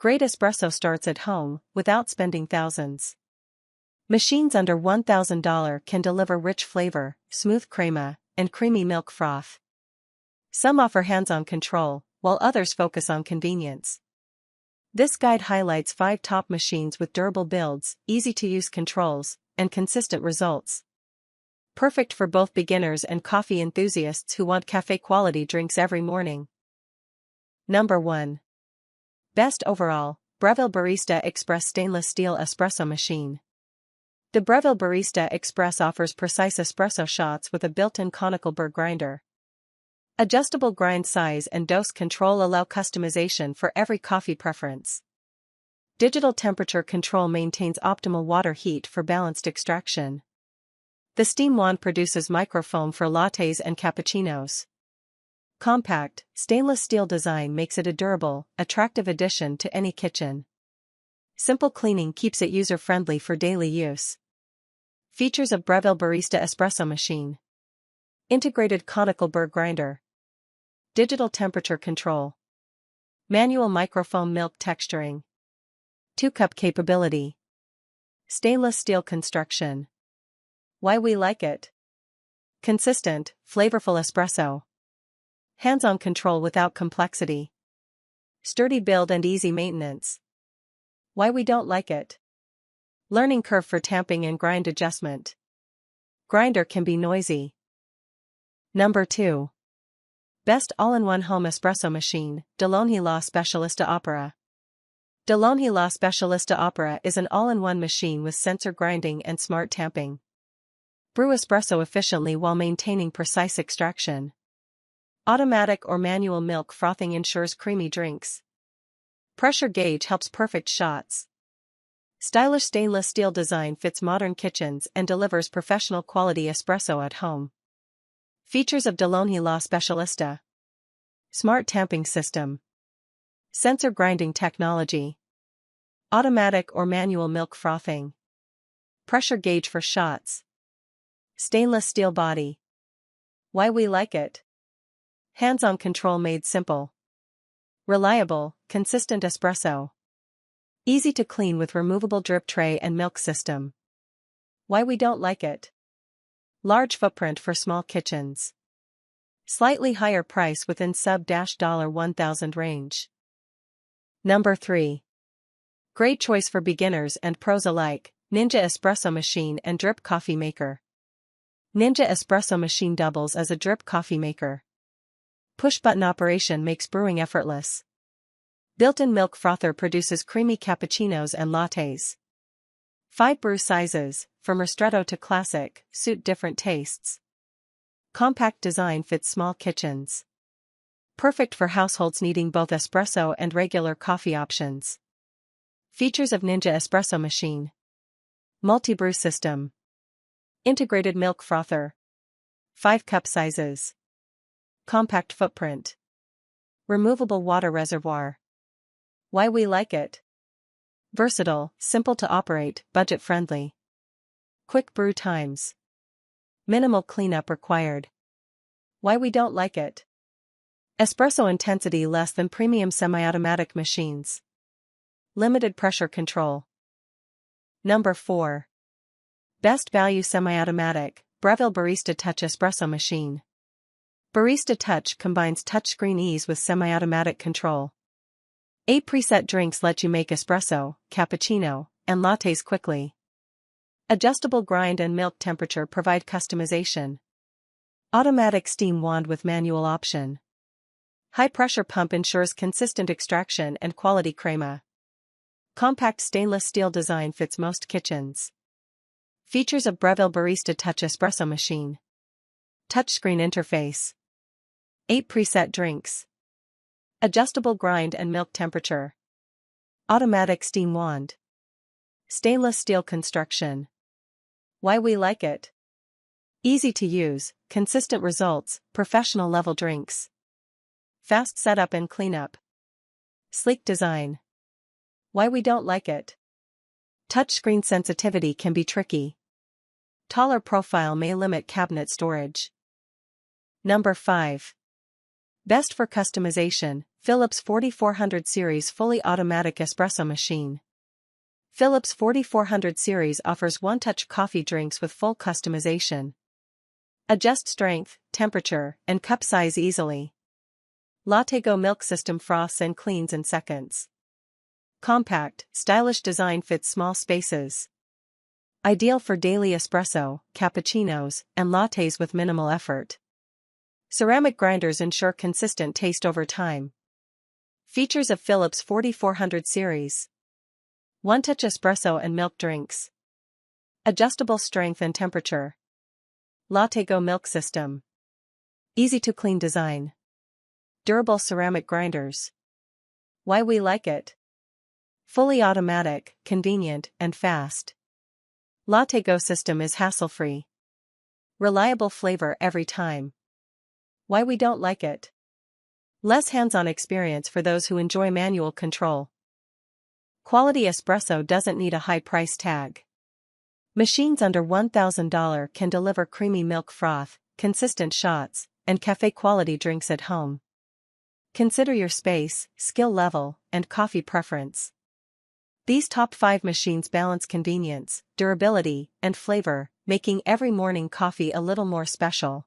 Great espresso starts at home, without spending thousands. Machines under $1,000 can deliver rich flavor, smooth crema, and creamy milk froth. Some offer hands-on control, while others focus on convenience. This guide highlights 5 top machines with durable builds, easy-to-use controls, and consistent results. Perfect for both beginners and coffee enthusiasts who want cafe-quality drinks every morning. Number 1. Best overall, Breville Barista Express Stainless Steel Espresso Machine. The Breville Barista Express offers precise espresso shots with a built-in conical burr grinder. Adjustable grind size and dose control allow customization for every coffee preference. Digital temperature control maintains optimal water heat for balanced extraction. The steam wand produces microfoam for lattes and cappuccinos. Compact, stainless steel design makes it a durable, attractive addition to any kitchen. Simple cleaning keeps it user-friendly for daily use. Features of Breville Barista Espresso Machine. Integrated conical burr grinder. Digital temperature control. Manual microfoam milk texturing. 2-cup capability. Stainless steel construction. Why we like it. Consistent, flavorful espresso. Hands-on control without complexity. Sturdy build and easy maintenance. Why we don't like it. Learning curve for tamping and grind adjustment. Grinder can be noisy. Number 2. Best all-in-one home espresso machine, DeLonghi La Specialista Opera. DeLonghi La Specialista Opera is an all-in-one machine with sensor grinding and smart tamping. Brew espresso efficiently while maintaining precise extraction. Automatic or manual milk frothing ensures creamy drinks. Pressure gauge helps perfect shots. Stylish stainless steel design fits modern kitchens and delivers professional quality espresso at home. Features of DeLonghi La Specialista. Smart tamping system. Sensor grinding technology. Automatic or manual milk frothing. Pressure gauge for shots. Stainless steel body. Why we like it. Hands-on control made simple. Reliable, consistent espresso. Easy to clean with removable drip tray and milk system. Why we don't like it. Large footprint for small kitchens. Slightly higher price within sub-$1,000 range. Number 3. Great choice for beginners and pros alike, Ninja Espresso Machine and Drip Coffee Maker. Ninja Espresso Machine doubles as a drip coffee maker. Push-button operation makes brewing effortless. Built-in milk frother produces creamy cappuccinos and lattes. 5 brew sizes, from ristretto to classic, suit different tastes. Compact design fits small kitchens. Perfect for households needing both espresso and regular coffee options. Features of Ninja Espresso Machine. Multi-brew system. Integrated milk frother. 5 cup sizes. Compact footprint. Removable water reservoir. Why we like it. Versatile, simple to operate, budget-friendly. Quick brew times. Minimal cleanup required. Why we don't like it. Espresso intensity less than premium semi-automatic machines. Limited pressure control. Number 4. Best value semi-automatic, Breville Barista Touch Espresso Machine. Barista Touch combines touchscreen ease with semi-automatic control. 8 preset drinks let you make espresso, cappuccino, and lattes quickly. Adjustable grind and milk temperature provide customization. Automatic steam wand with manual option. High pressure pump ensures consistent extraction and quality crema. Compact stainless steel design fits most kitchens. Features of Breville Barista Touch Espresso Machine. Touchscreen interface. 8 preset drinks. Adjustable grind and milk temperature. Automatic steam wand. Stainless steel construction. Why we like it. Easy to use, consistent results, professional level drinks. Fast setup and cleanup. Sleek design. Why we don't like it. Touchscreen sensitivity can be tricky. Taller profile may limit cabinet storage. Number 5. Best for customization, Philips 4400 series fully automatic espresso machine. Philips 4400 series offers one-touch coffee drinks with full customization. Adjust strength, temperature, and cup size easily. Latte Go milk system froths and cleans in seconds. Compact, stylish design fits small spaces. Ideal for daily espresso, cappuccinos, and lattes with minimal effort. Ceramic grinders ensure consistent taste over time. Features of Philips 4400 series. One-touch espresso and milk drinks. Adjustable strength and temperature. Latte Go milk system. Easy-to-clean design. Durable ceramic grinders. Why we like it. Fully automatic, convenient, and fast. Latte Go system is hassle-free. Reliable flavor every time. Why we don't like it. Less hands-on experience for those who enjoy manual control. Quality espresso doesn't need a high price tag. Machines under $1,000 can deliver creamy milk froth, consistent shots, and café-quality drinks at home. Consider your space, skill level, and coffee preference. These top 5 machines balance convenience, durability, and flavor, making every morning coffee a little more special.